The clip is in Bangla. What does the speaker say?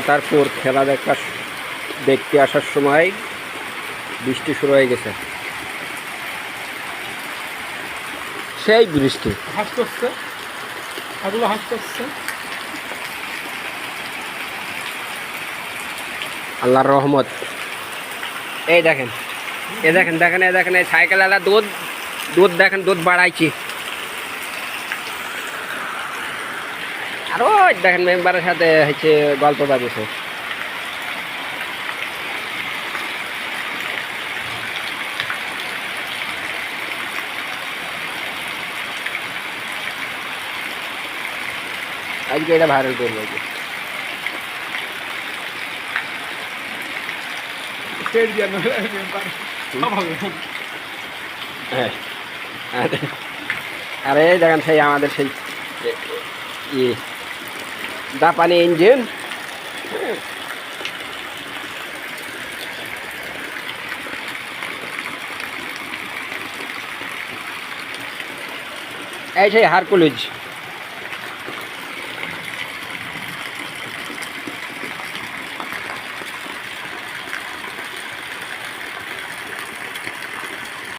তারপর খেলা দেখতে আসার সময় বৃষ্টি শুরু হয়ে গেছে, সেই বৃষ্টি। আল্লাহর রহমত। এই দেখেন, দেখেন এই সাইকেলওয়ালা দুধ দেখেন, দুধ বাড়াইছি। আরো দেখেন মেম্বারের সাথে হচ্ছে গল্প বাজেছে। আজকে এটা ভাইরাল করবো। আরে দেখেন সেই আমাদের সেই জাপানি ইঞ্জিন, এই সেই হারকুলিজ।